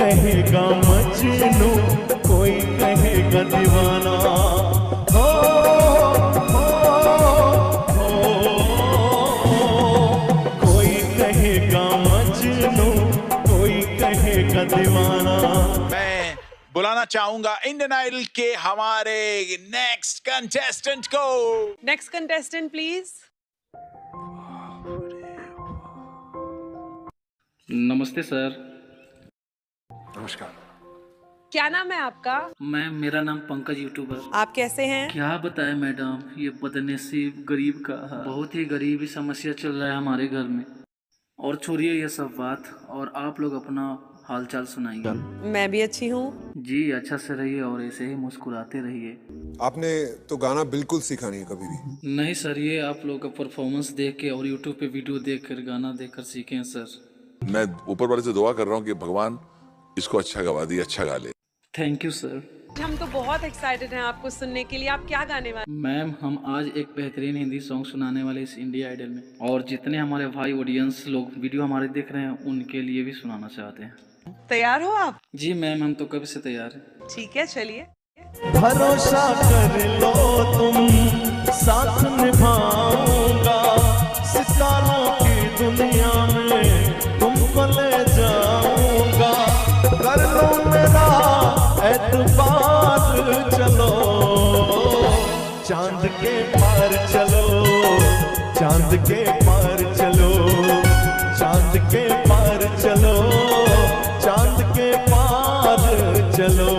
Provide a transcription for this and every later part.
कहेगा मजनू, कोई कहेगा दीवाना। हो, हो, हो, कोई कहेगा मजनू, कोई कहेगा दीवाना। मैं बुलाना चाहूंगा इंडियन आइडल के हमारे नेक्स्ट कंटेस्टेंट को। Next contestant please. नमस्ते सर। नमस्कार। क्या नाम है आपका? मैम मेरा नाम पंकज यूट्यूबर। आप कैसे हैं? क्या बताएं मैडम, ये बदनसीब गरीब का बहुत ही गरीबी समस्या चल रहा है हमारे घर में। और छोड़िए ये सब बात, और आप लोग अपना हालचाल सुनाइए। मैं भी अच्छी हूँ जी, अच्छा से रहिए और ऐसे ही मुस्कुराते रहिए। आपने तो गाना बिल्कुल सीखा नहीं है कभी भी। नहीं सर, ये आप लोग का परफॉर्मेंस देख के और यूट्यूब पे वीडियो देख कर गाना देख कर सीखे हैं सर। मैं ऊपर वाले से दुआ कर रहा हूँ कि भगवान इसको अच्छा गवा दिए, अच्छा गा ले। Thank you sir. हम तो बहुत एक्साइटेड हैं आपको सुनने के लिए। आप क्या गाने वाले? मैम हम आज एक बेहतरीन हिंदी सॉन्ग सुनाने वाले इस इंडिया आइडल में, और जितने हमारे भाई ऑडियंस लोग वीडियो हमारे देख रहे हैं उनके लिए भी सुनाना चाहते हैं। तैयार हो आप? जी मैम, हम तो कब से तैयार हैं। ठीक है, चलिए। भरोसा कर लो तुम, साथ निभाऊंगा, सितारों की दुनिया में तुमको ले जाऊंगा। कर लो मेरा एतबार, चलो चांद के पार चलो, चांद के पार चलो, चांद के पार चलो, चांद के पार चलो।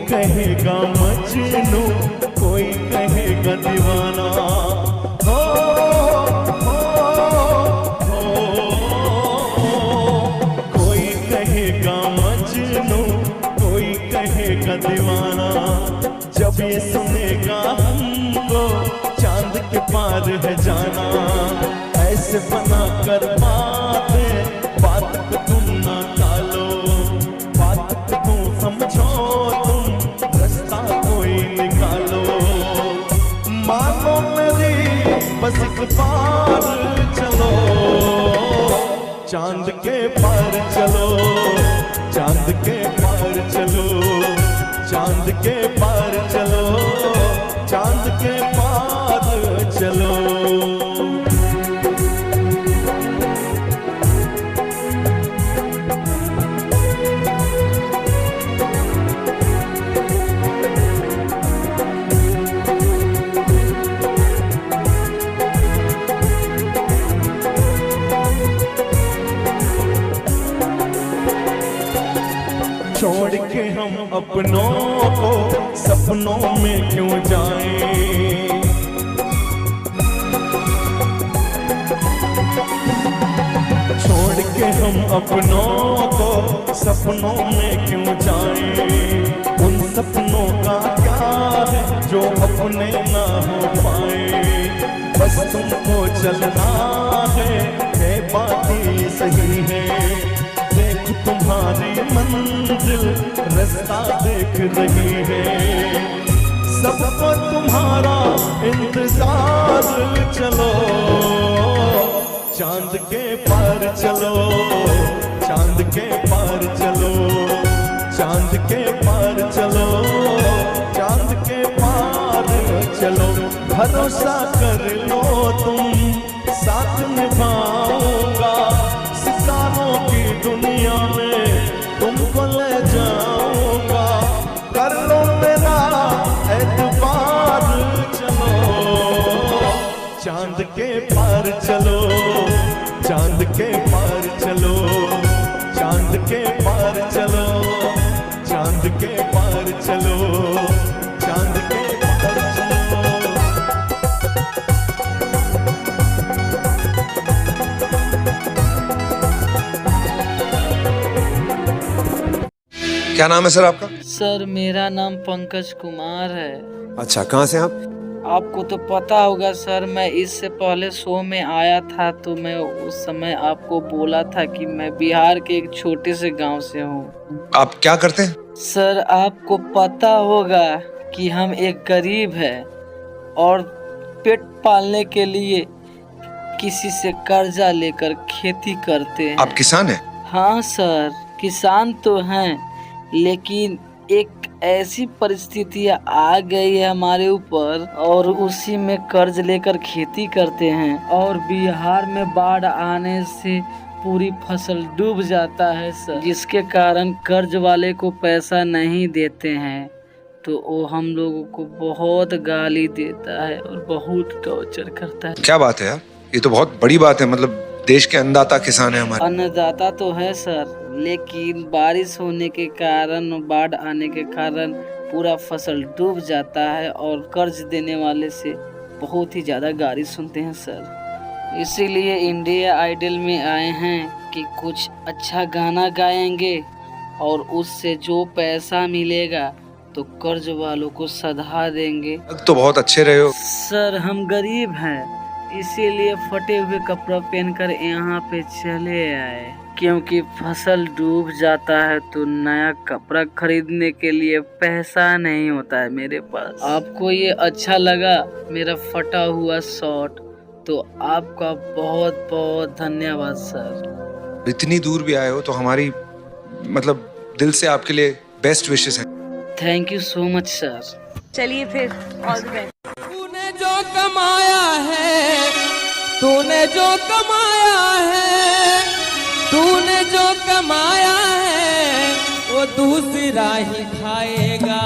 कहेगा मजनू, कोई कहेगा दीवाना। हो, हो, हो, कोई कहेगा मजनू, कोई कहेगा दीवाना। जब ये सुनेगा हमको चांद के पार है जाना। ऐसे बना कर बात को तुम ना टालो, बात को तुम समझो, मानो मेरी बस एक बार चलो, चांद के पार चलो, चांद के पार चलो, चांद के पार चलो, चांद के पार चलो। छोड़ के हम अपनों को सपनों में क्यों जाएं। छोड़ के हम अपनों को सपनों में क्यों जाएं। उन सपनों का क्या है जो अपने ना हो पाए। बस तुमको चलना है, ये बात ही सही है। देख तुम्हारी मंजिल रास्ता देख रही है, सबको तुम्हारा इंतजार। चलो चांद के पार चलो, चांद के पार चलो, चांद के पार चलो, चांद के पार चलो। भरोसा कर लो तुम, साथ निभाऊंगा, सितारों की दुनिया में तुमको ले जाऊंगा। कर लो मेरा एतबार, चलो चांद के पार चलो, चांद के पार चलो, चांद के पार चलो, चांद के पार चलो, चांद के पार चलो। क्या नाम है सर आपका? सर मेरा नाम पंकज कुमार है। अच्छा, कहाँ से आप? आपको तो पता होगा सर, मैं इससे पहले शो में आया था तो मैं उस समय आपको बोला था कि मैं बिहार के एक छोटे से गांव से हूँ। आप क्या करते हैं? सर आपको पता होगा कि हम एक गरीब है और पेट पालने के लिए किसी से कर्जा लेकर खेती करते हैं। आप किसान हैं? हाँ सर, किसान तो हैं, लेकिन एक ऐसी परिस्थितियाँ आ गई है हमारे ऊपर और उसी में कर्ज लेकर खेती करते हैं और बिहार में बाढ़ आने से पूरी फसल डूब जाता है सर, जिसके कारण कर्ज वाले को पैसा नहीं देते हैं तो वो हम लोगों को बहुत गाली देता है और बहुत टॉर्चर करता है। क्या बात है यार, ये तो बहुत बड़ी बात है। मतलब देश के अन्नदाता किसान है हमारे। अन्नदाता तो है सर, लेकिन बारिश होने के कारण, बाढ़ आने के कारण पूरा फसल डूब जाता है और कर्ज देने वाले से बहुत ही ज़्यादा गाली सुनते हैं सर। इसीलिए इंडिया आइडल में आए हैं कि कुछ अच्छा गाना गाएंगे और उससे जो पैसा मिलेगा तो कर्ज वालों को सधा देंगे। तो बहुत अच्छे रहे हो सर, हम गरीब हैं इसीलिए फटे हुए कपड़ा पहनकर यहाँ पे चले आए, क्योंकि फसल डूब जाता है तो नया कपड़ा खरीदने के लिए पैसा नहीं होता है मेरे पास। आपको ये अच्छा लगा मेरा फटा हुआ शर्ट, तो आपका बहुत बहुत धन्यवाद सर। इतनी दूर भी आए हो तो हमारी मतलब दिल से आपके लिए बेस्ट विशेस हैं। Thank you so much sir. चलिए फिर, ऑल द बेस्ट। तूने जो कमाया है, तूने जो कमाया है, तूने जो कमाया है वो दूसरा ही खाएगा।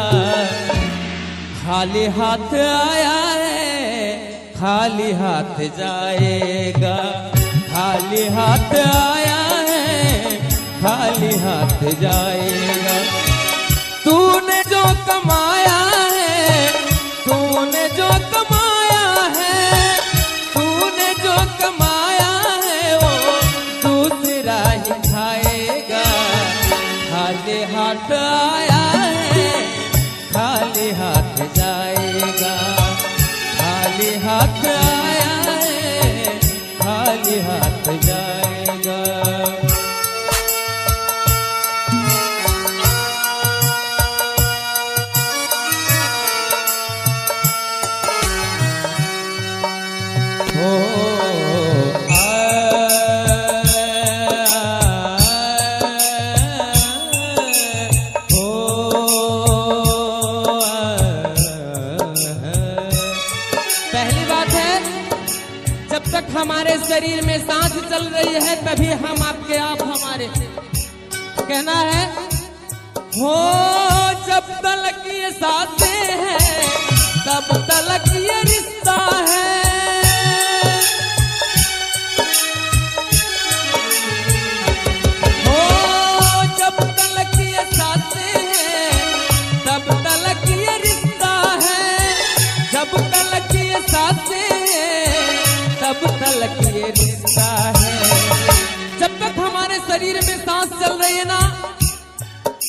खाली हाथ आया है, खाली हाथ जाएगा। खाली हाथ आया है, खाली हाथ जाएगा। तूने जो कमाया है, तूने जो कमाया है, तूने जो कमाया है वो दूसरा ही खाएगा। खाली हाथ आया है, खाली हाथ जाएगा। खाली हाथ आया है, खाली हाथ जाएगा। पहली बात है, जब तक हमारे शरीर में सांस चल रही है तभी हम आपके आप हमारे। कहना है हो जब तलक ये सांसें हैं तब तलक ये रिश्ता है। हो जब तलक ये सांसें हैं तब तलक ये रिश्ता है। जब तलक ये सांसें हैं तब तलक ये रिश्ता है। जब तक हमारे शरीर में सांस चल रही है ना,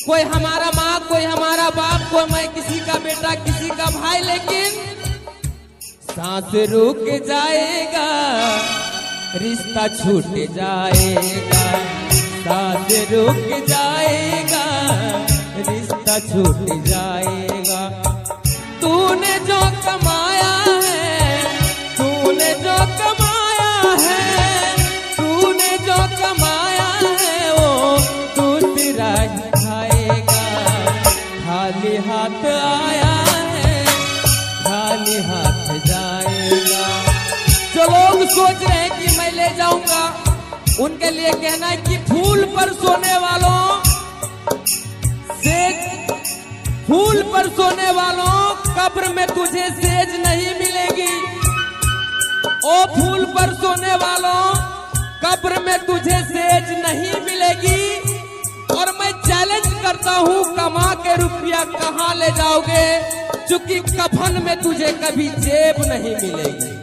कोई हमारा माँ, कोई हमारा बाप, कोई मैं किसी का बेटा, किसी का भाई, लेकिन सांस रुक जाएगा, रिश्ता छूट जाएगा। सांस रुक जाएगा, रिश्ता छूट जाएगा। तूने जो कमाया है, तूने जो कमाया है, तूने जो कमाया है वो दूसरा ही खाएगा। खाली हाथ आया है, खाली हाथ जाएगा। जो लोग सोच रहे हैं कि मैं ले जाऊंगा, उनके लिए कहना है कि फूल पर सोने वालों सेज, फूल पर सोने वालों कब्र में तुझे सेज नहीं मिलेगी। ओ फूल पर सोने वालों कब्र में तुझे सेज नहीं मिलेगी। और मैं चैलेंज करता हूँ, कमा के रुपया कहाँ ले जाओगे, चूंकि कफन में तुझे कभी जेब नहीं मिलेगी।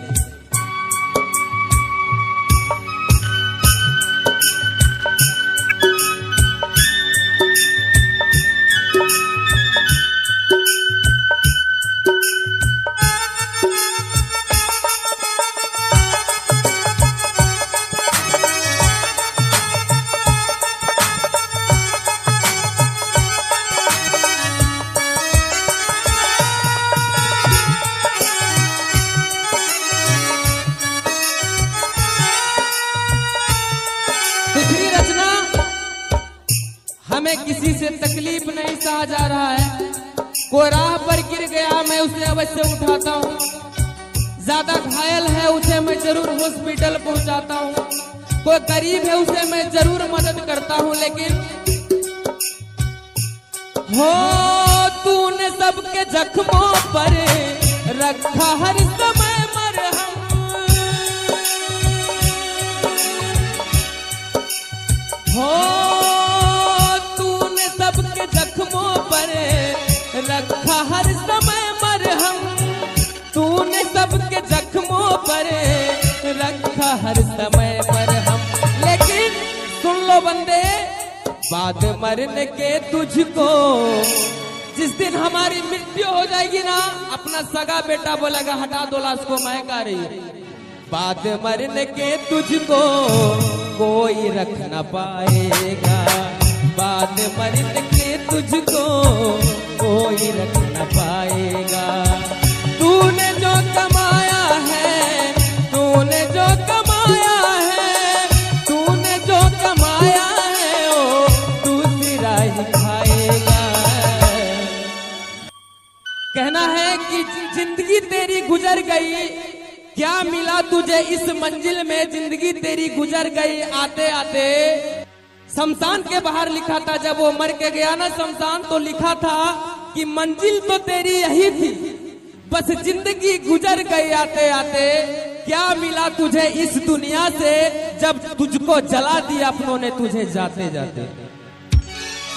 हमें किसी से तकलीफ नहीं सहा जा रहा है। कोई राह पर गिर गया मैं उसे अवश्य उठाता हूँ, ज्यादा घायल है उसे मैं जरूर हॉस्पिटल पहुंचाता हूँ, कोई गरीब है उसे मैं जरूर मदद करता हूँ, लेकिन हो तूने सबके जख्मों पर रखा हर समय मरहम। हो तूने सबके जख्मों पर रखा हर समय मरहम, तूने सबके जख्मों पर रखा हर समय मरहम। लेकिन सुन लो बंदे, बाद मरने के तुझको जिस दिन हमारी मृत्यु हो जाएगी ना, अपना सगा बेटा बोलेगा हटा दो लाश को, महक आ रही है। बाद मरने के तुझको कोई रख न पाएगा, बाद मरने के तुझको कोई रख न पाएगा। तूने जो कमाया है, तूने जो कमाया है, तूने जो कमाया है ओ दूसरा ही खाएगा। कहना है कि जिंदगी तेरी गुजर गई, क्या मिला तुझे इस मंजिल में, जिंदगी तेरी गुजर गई आते आते। शमशान के बाहर लिखा था, जब वो मर के गया ना शमशान, तो लिखा था कि मंजिल तो तेरी यही थी, बस जिंदगी गुजर गई आते आते। क्या मिला तुझे इस दुनिया से, जब तुझको जला दिया अपनों ने तुझे जाते जाते।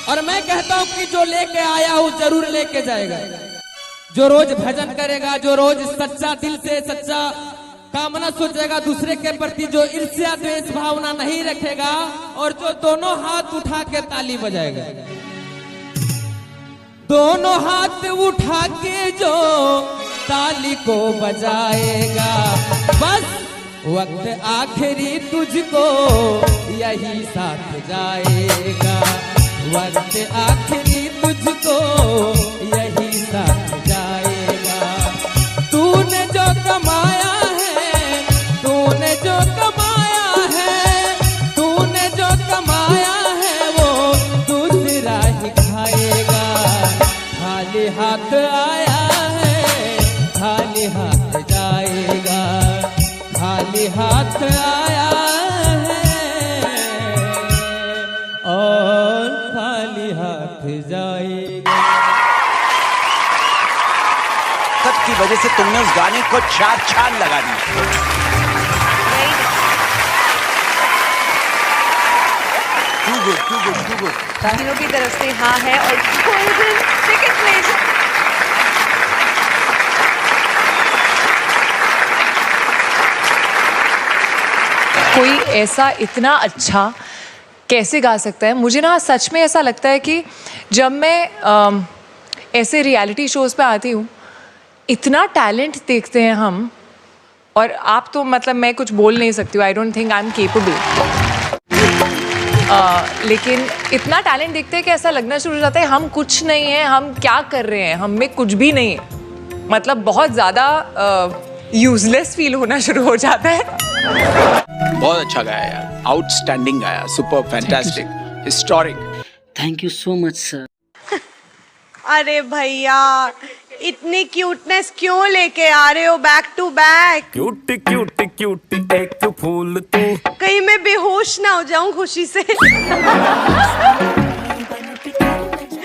और मैं कहता हूं कि जो लेके आया वो जरूर लेके जाएगा। जो रोज भजन करेगा, जो रोज सच्चा दिल से सच्चा कामना सोचेगा दूसरे के प्रति, जो ईर्ष्या द्वेष भावना नहीं रखेगा, और जो दोनों हाथ उठा के ताली बजाएगा, दोनों हाथ उठा के जो ताली को बजाएगा, बस वक्त आखिरी तुझको यही साथ जाएगा, वक्त आखिरी तुझको यही साथ जाएगा। तूने जो कमाया है, तूने जो कमाया है, तूने जो कमाया है वो दूसरा ही खाएगा। खाली हाथ आया है, खाली हाथ जाएगा, खाली हाथ आया है और खाली हाथ जाएगा। दिक्कत की वजह से तुमने उस गाने को चार चांद लगा दिया। Too good. तीनों की तरफ से हाँ है और गोल्डन टिकट प्लीज। कोई ऐसा इतना अच्छा कैसे गा सकता है? मुझे ना सच में ऐसा लगता है कि जब मैं ऐसे रियलिटी शोज़ पे आती हूँ, इतना टैलेंट देखते हैं हम, और आप तो मतलब मैं कुछ बोल नहीं सकती हूँ, I don't think I am capable. लेकिन इतना टैलेंट देखते हैं कि ऐसा लगना शुरू हो जाता है हम कुछ नहीं हैं, हम क्या कर रहे हैं, हम में कुछ भी नहीं है, मतलब बहुत ज़्यादा यूजलेस फील होना शुरू हो जाता है। बहुत अच्छा गाया यार, आउटस्टैंडिंग गाया, super fantastic, historic. Thank you so much sir. अरे भैया इतनी क्यूटनेस क्यों लेके आ रहे हो back to back? Cute cute cute एक फूल तू। कहीं मैं बेहोश ना हो जाऊं खुशी से।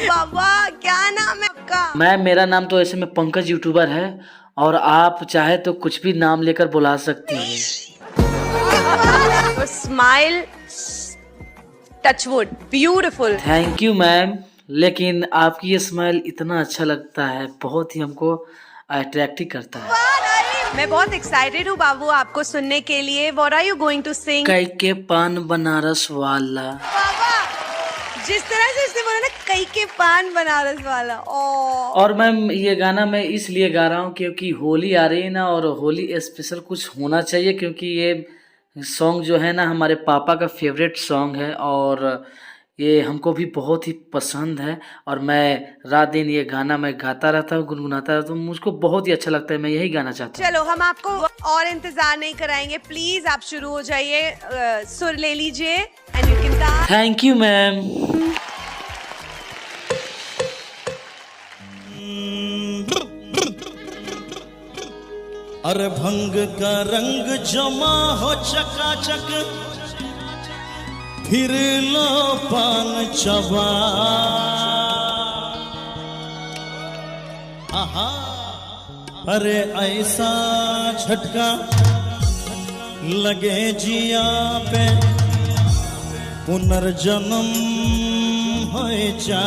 बाबा क्या नाम है आपका? मैम मेरा नाम तो ऐसे में पंकज यूट्यूबर है, और आप चाहे तो कुछ भी नाम लेकर बुला सकती हैं। Smile touchwood beautiful. Thank you ma'am, लेकिन आपकी ये स्माइल इतना अच्छा लगता है, बहुत ही हमको अट्रैक्टिव करता है। मैं बहुत एक्साइटेड हूँ बाबू आपको सुनने के लिए। What are you going to sing? कई के पान बनारस वाला। बाबा जिस तरह से इसने बोला ना, कई के पान बनारस वाला। और मैम ये गाना मैं इसलिए गा रहा हूँ क्योंकि होली आ रही है ना, और होली स्पेशल कुछ होना चाहिए, क्योंकि ये सॉन्ग जो है ना हमारे पापा का फेवरेट सॉन्ग है, और ये हमको भी बहुत ही पसंद है, और मैं रात दिन ये गाना मैं गाता रहता हूँ, गुनगुनाता रहता हूँ, मुझको बहुत ही अच्छा लगता है, मैं यही गाना चाहता हूँ। चलो हम आपको और इंतजार नहीं कराएंगे, प्लीज आप शुरू हो जाइए, सुर ले लीजिए and you can start. Thank you ma'am. अरे भंग का रंग जमा हो चकाचक, फिर लो पान चबा। आहा, अरे ऐसा झटका लगे जिया पे, पुनर्जन्म हो जा।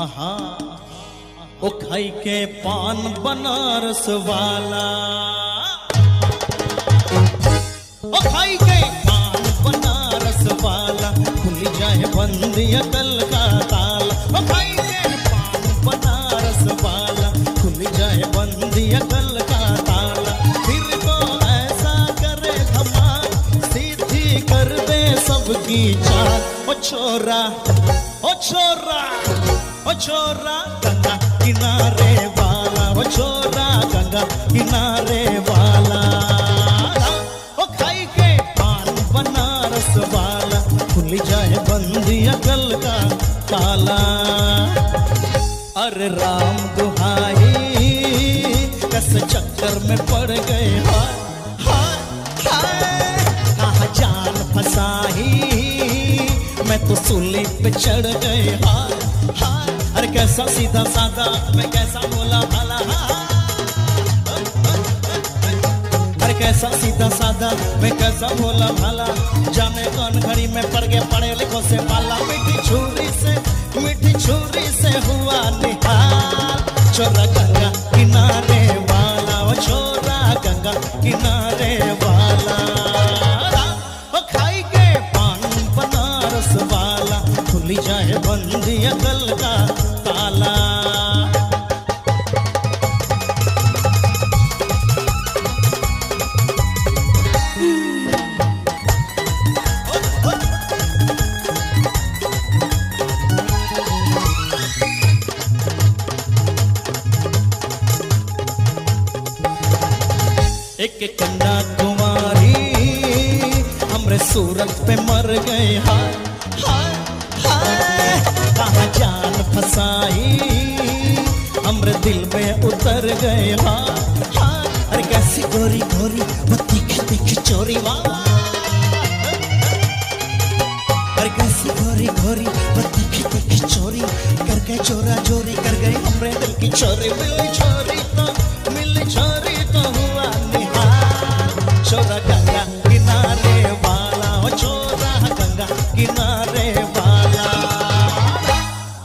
आहा, ओ खाई के पान बनारस वाला, ओ खाई के पान बनारस वाला, खुल जाए बंदी अकल का ताला। ओ खाई के पान बनारस वाला, खुल जाए बंदी अकल का ताला। फिर तो ऐसा करे धमाल, सीधी कर दे सबकी चाल। ओ छोरा, ओ छोरा, ओ छोरा गंगा किनारे वाला, ओ छोरा गंगा किनारे वाला। ओ खाई के पान बनारस वाला, खुल जाए बंदी अकल का ताला। अरे राम दुहाई, कस चक्कर में पड़ गए हाय हाय हाय। कहाँ जान फसाई, मैं तो सूली पे चढ़ गए हाय हाय। अरे कैसा सीधा साधा, मैं कैसा बोला भाला। अरे कैसा सीधा साधा, मैं कैसा बोला भाला। जाने कौन घड़ी में पड़ गए पढ़े लिखो से पाला। मीठी छुरी से हुआ निहाल। छोरा गंगा किनारे वाला, ओ छोरा गंगा किनारे वाला। ओ खाई के पान बनारस वाला, खुली जाए बंदी अकल का ताला। एक कन्याकुमारी हमरे सूरत पे मर गए हाय हाय हाय। कहाँ जान फसाई, हमरे दिल में उतर गए हाय हाय। अरे कैसी गोरी गोरी वो तीखी तीखी चोरी वाह। अरे कैसी गोरी गोरी वो तीखी तीखी चोरी, कर गए चोरा चोरी कर गए हमरे दिल की चोरी। मिली छोरी तो हुआ निहाल। छोरा गंगा किनारे वाला, ओ छोरा गंगा किनारे वाला।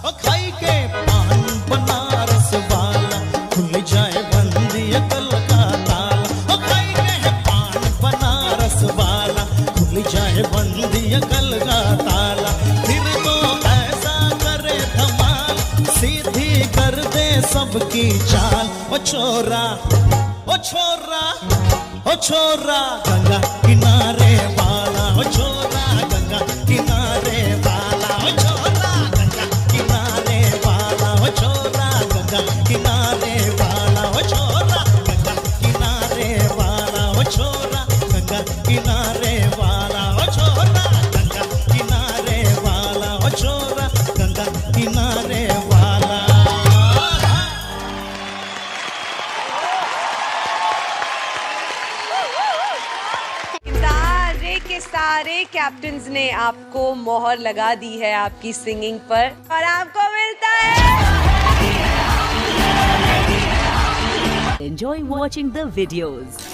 ओ खाई के पान बनारस वाला, खुल जाए बंदी अकल का ताला। ओ खाई के पान बनारस वाला, खुल जाए बंदी अकल का ताला। फिर तो ऐसा करे धमाल, सीधी कर दे सबकी चाल। ओ छोरा, ओ छोरा, ओ छोरा गंगा किनारे वाला, ओ छोरा गंगा किनारे वाला। ओ छोरा गंगा किनारे वाला, ओ छोरा गंगा किनारे वाला। ओ छोरा गंगा किनारे वाला, ओ छोरा गंगा किनारे वाला। ओ छोरा गंगा किनारे वाला, ओ छोरा गंगा किनारे वाला। सारे कैप्टन्स ने आपको मोहर लगा दी है आपकी सिंगिंग पर, और आपको मिलता है। Enjoy watching the videos.